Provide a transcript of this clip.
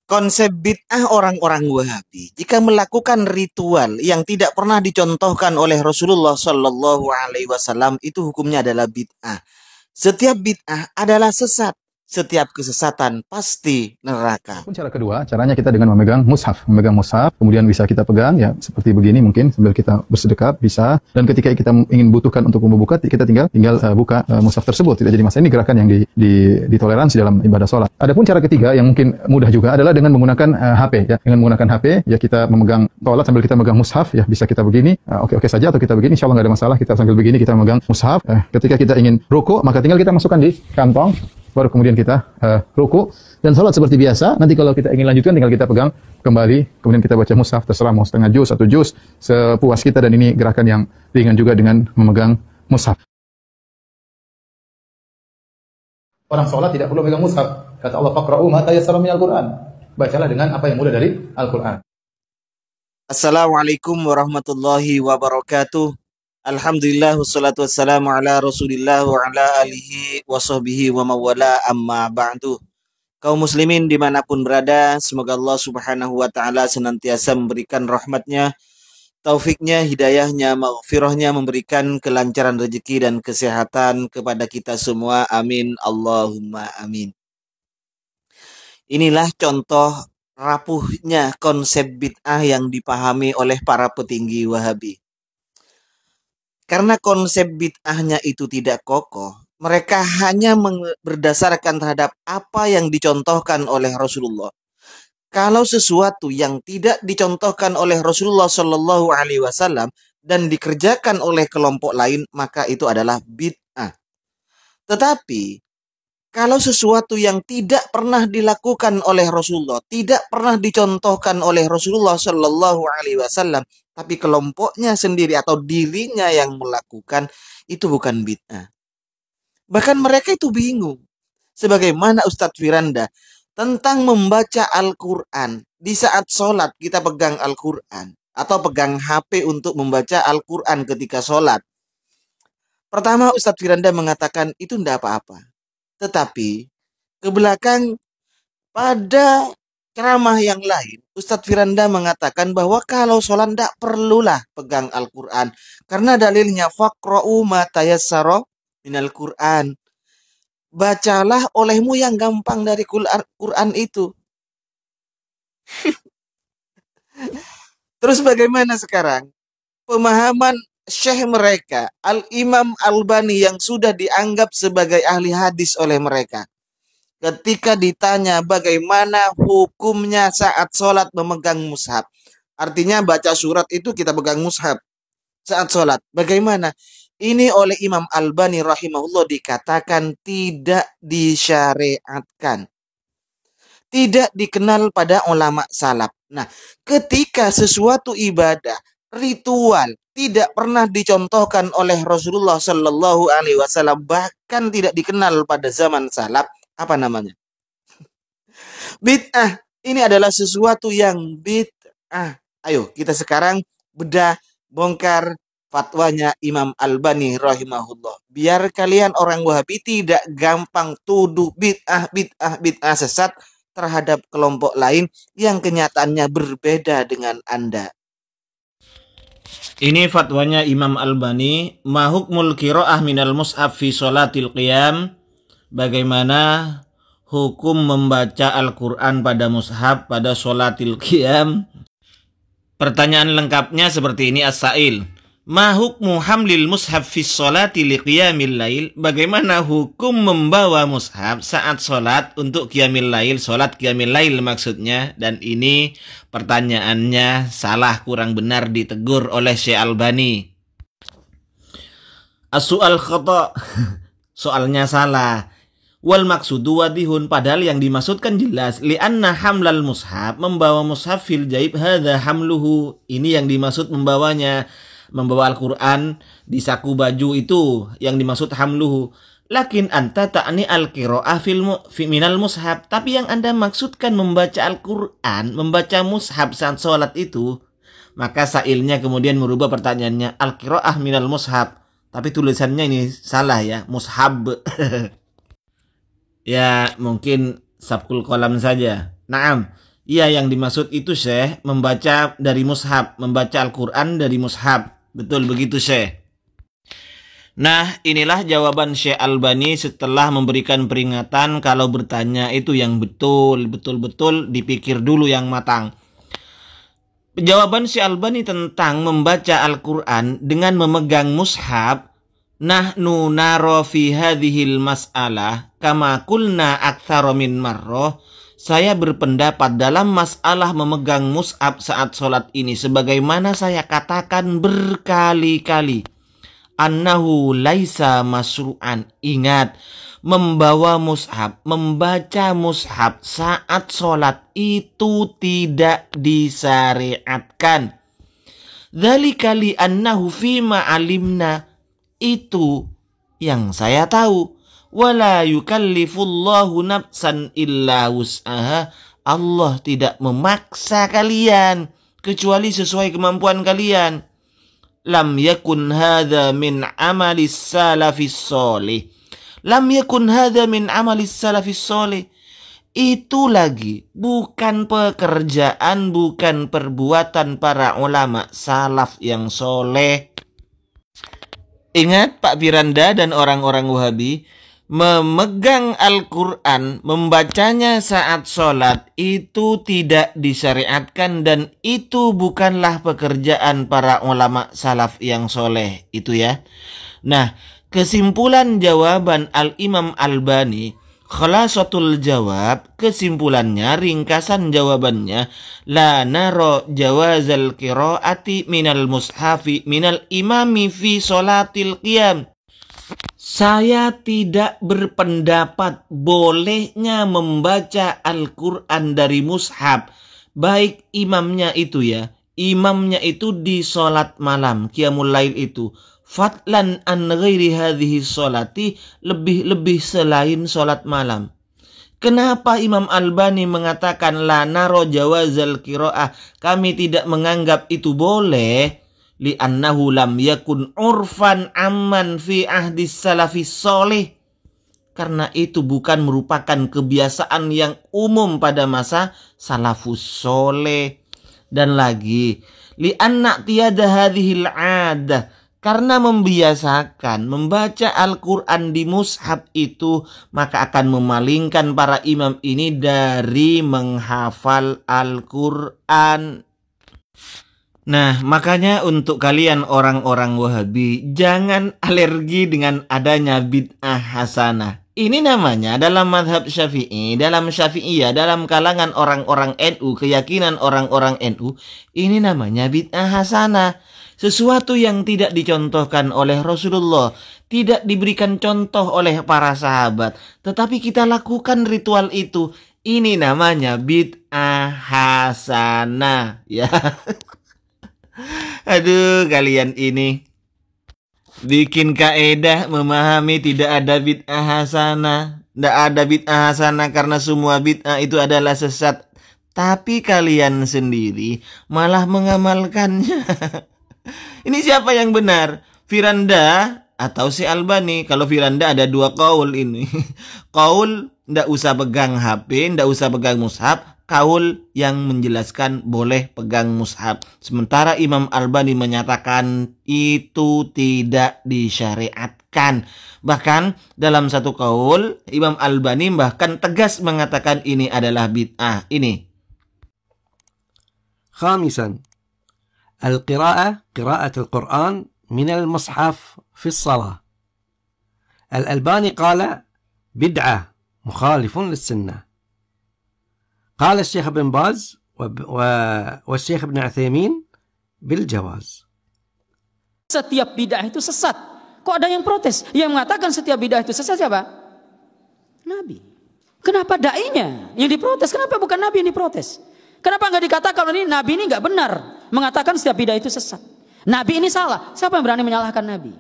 Konsep bid'ah orang-orang Wahabi jika melakukan ritual yang tidak pernah dicontohkan oleh Rasulullah Shallallahu Alaihi Wasallam itu hukumnya adalah bid'ah. Setiap bid'ah adalah sesat. Setiap kesesatan pasti neraka. Adapun cara kedua, caranya kita dengan memegang mushaf. Memegang mushaf, kemudian bisa kita pegang, ya seperti begini mungkin, sambil kita bersedekap, bisa. Dan ketika kita ingin butuhkan untuk membuka, kita tinggal buka mushaf tersebut. Tidak jadi masalah. Ini gerakan yang ditoleransi dalam ibadah sholat. Adapun cara ketiga, yang mungkin mudah juga, adalah dengan menggunakan HP. Ya. Dengan menggunakan HP, ya kita memegang sholat sambil kita memegang mushaf, ya bisa kita begini, oke-oke saja, atau kita begini, insya Allah nggak ada masalah. Kita sambil begini, kita memegang mushaf. Ketika kita ingin ruku, maka tinggal kita masukkan di kantong, baru kemudian kita ruku dan sholat seperti biasa. Nanti kalau kita ingin lanjutkan tinggal kita pegang kembali, kemudian kita baca mushaf, terserah mau setengah juz, 1 juz, sepuas kita. Dan ini gerakan yang ringan juga dengan memegang mushaf. Orang sholat tidak perlu memegang mushaf. Kata Allah, faqra'u ma tayassara minal Qur'an. Bacalah dengan apa yang mudah dari Al-Quran. Assalamualaikum warahmatullahi wabarakatuh. Alhamdulillah wassalatu wassalamu ala Rasulillah wa ala alihi wa sahbihi wa mawala amma ba'du. Kaum muslimin dimanapun berada, semoga Allah subhanahu wa ta'ala senantiasa memberikan rahmatnya, taufiknya, hidayahnya, maghfirahnya, memberikan kelancaran rezeki dan kesehatan kepada kita semua. Amin. Allahumma amin. Inilah contoh rapuhnya konsep bid'ah yang dipahami oleh para petinggi Wahabi. Karena konsep bid'ahnya itu tidak kokoh, mereka hanya berdasarkan terhadap apa yang dicontohkan oleh Rasulullah. Kalau sesuatu yang tidak dicontohkan oleh Rasulullah Shallallahu Alaihi Wasallam dan dikerjakan oleh kelompok lain, maka itu adalah bid'ah. Tetapi kalau sesuatu yang tidak pernah dilakukan oleh Rasulullah, tidak pernah dicontohkan oleh Rasulullah Shallallahu Alaihi Wasallam, tapi kelompoknya sendiri atau dirinya yang melakukan, itu bukan bid'ah. Bahkan mereka itu bingung. Sebagaimana Ustadz Firanda tentang membaca Al-Quran. Di saat sholat kita pegang Al-Quran. Atau pegang HP untuk membaca Al-Quran ketika sholat. Pertama Ustadz Firanda mengatakan itu tidak apa-apa. Tetapi ke belakang pada ceramah yang lain, Ustadz Firanda mengatakan bahwa kalau sholat tidak perlulah pegang Al-Quran. Karena dalilnya faqra'u ma tayassara minal Quran. Bacalah olehmu yang gampang dari Quran itu. Terus bagaimana sekarang? Pemahaman syekh mereka, Al-Imam Albani yang sudah dianggap sebagai ahli hadis oleh mereka. Ketika ditanya bagaimana hukumnya saat sholat memegang mushaf. Artinya baca surat itu kita pegang mushaf saat sholat. Bagaimana? Ini oleh Imam Albani rahimahullah dikatakan tidak disyariatkan. Tidak dikenal pada ulama salaf. Nah, ketika sesuatu ibadah, ritual, tidak pernah dicontohkan oleh Rasulullah Shallallahu Alaihi Wasallam, bahkan tidak dikenal pada zaman salaf, apa namanya? Bid'ah. Ini adalah sesuatu yang bid'ah. Ayo kita sekarang bedah, bongkar fatwanya Imam Albani rahimahullah. Biar kalian orang Wahabi tidak gampang tuduh bid'ah sesat terhadap kelompok lain yang kenyataannya berbeda dengan Anda. Ini fatwanya Imam Albani, ma hukmul qiraah minal mushaf fi sholatil qiyam. Bagaimana hukum membaca Al-Quran pada mushaf pada sholatil qiyam? Pertanyaan lengkapnya seperti ini as-sa'il. Ma hukmu hamlil mushaf fi sholati liqiyamil lail? Bagaimana hukum membawa mushaf saat sholat untuk qiyamil lail? Sholat qiyamil lail maksudnya. Dan ini pertanyaannya salah, kurang benar, ditegur oleh Syekh Albani. As-su'al khata'. Soalnya salah. Wal maksudu wadihun, padahal yang dimaksudkan jelas. Li'anna hamlal mushaf, membawa mushaf fil jaib, hadha hamluhu. Ini yang dimaksud membawanya. Membawa Al-Quran di saku baju itu yang dimaksud hamluhu. Lakin anta ta'ni al-qira'ah minal mushaf. Tapi yang anda maksudkan membaca Al-Quran, membaca mushaf saat sholat itu. Maka sailnya kemudian merubah pertanyaannya, al-qira'ah minal mushaf. Tapi tulisannya ini salah ya, mushab. Ya mungkin sabkul qalam saja. Naam. Iya, yang dimaksud itu Syekh, membaca dari mushaf, membaca Al-Quran dari mushaf. Betul begitu Syekh. Nah, inilah jawaban Syekh Albani setelah memberikan peringatan kalau bertanya itu yang betul-betul dipikir dulu yang matang. Jawaban Syekh Albani tentang membaca Al-Quran dengan memegang mushaf, nahnu naro fi hadhil mas'alah kama kulna aktsara min marrah. Saya berpendapat dalam masalah memegang mushaf saat sholat ini sebagaimana saya katakan berkali-kali. Annahu laisa masru'an. Ingat, membawa mushaf, membaca mushaf saat sholat itu tidak disyariatkan. Dzalika li annahu fima alimna. Itu yang saya tahu. Wala yukallifullahu nafsan illa wus'aha. Allah tidak memaksa kalian kecuali sesuai kemampuan kalian. Lam yakun hadza min amalis salafis sholih. Lam yakun hadza min amalis salafis sholih. Itu lagi bukan pekerjaan, bukan perbuatan para ulama salaf yang soleh. Ingat Pak Firanda dan orang-orang Wahabi, memegang Al-Quran, membacanya saat sholat itu tidak disyariatkan dan itu bukanlah pekerjaan para ulama salaf yang soleh. Itu ya. Nah, kesimpulan jawaban Al-Imam Albani, khulasatul jawab, kesimpulannya, ringkasan jawabannya, la naro jawazal qiraati minal mushafi minal imami fi sholatil qiyam. Saya tidak berpendapat bolehnya membaca Al-Quran dari mushaf, baik imamnya itu ya, imamnya itu di sholat malam, qiyamul lail itu, fadlan an ghairi hadhihi sholati, lebih-lebih selain sholat malam. Kenapa Imam Albani mengatakan la naro jawazal qiraah, kami tidak menganggap itu boleh? Li'annahu lam yakun urfan amman fi ahdis salafis soleh. Karena itu bukan merupakan kebiasaan yang umum pada masa salafus soleh. Dan lagi, li'anna tiyada hadhil adah, karena membiasakan membaca Al-Quran di mushaf itu, maka akan memalingkan para imam ini dari menghafal Al-Quran. Nah, makanya untuk kalian orang-orang Wahabi, jangan alergi dengan adanya bid'ah hasanah. Ini namanya dalam mazhab Syafi'i, dalam Syafi'iyah, dalam kalangan orang-orang NU, keyakinan orang-orang NU, ini namanya bid'ah hasanah. Sesuatu yang tidak dicontohkan oleh Rasulullah, tidak diberikan contoh oleh para sahabat, tetapi kita lakukan ritual itu. Ini namanya bid'ah hasanah, ya. Aduh, kalian ini bikin kaedah memahami tidak ada bid'ah hasanah. Tidak ada bid'ah hasanah karena semua bid'ah itu adalah sesat. Tapi kalian sendiri malah mengamalkannya. Ini siapa yang benar? Firanda atau si Albani? Kalau Firanda ada dua kaul ini. Kaul tidak usah pegang HP, tidak usah pegang mushaf. Kaul yang menjelaskan boleh pegang mushaf. Sementara Imam Albani menyatakan itu tidak disyariatkan. Bahkan dalam satu kaul, Imam Albani bahkan tegas mengatakan ini adalah bid'ah. Ini. Khamisan, al-qira'ah, qira'at al-Quran min al-mushaf fi as-salah. Al-Albani qala bid'ah mukhalifun lis-sunnah. قال الشيخ ابن باز والشيخ ابن عثيمين بالجواز. Setiap bid'ah itu sesat. Kok ada yang protes? Yang mengatakan setiap bid'ah itu sesat siapa? Nabi. Kenapa dai-nya yang diprotes? Kenapa bukan Nabi yang diprotes? Kenapa nggak dikatakan ini Nabi ini nggak benar mengatakan setiap bid'ah itu sesat? Nabi ini salah. Siapa yang berani menyalahkan Nabi?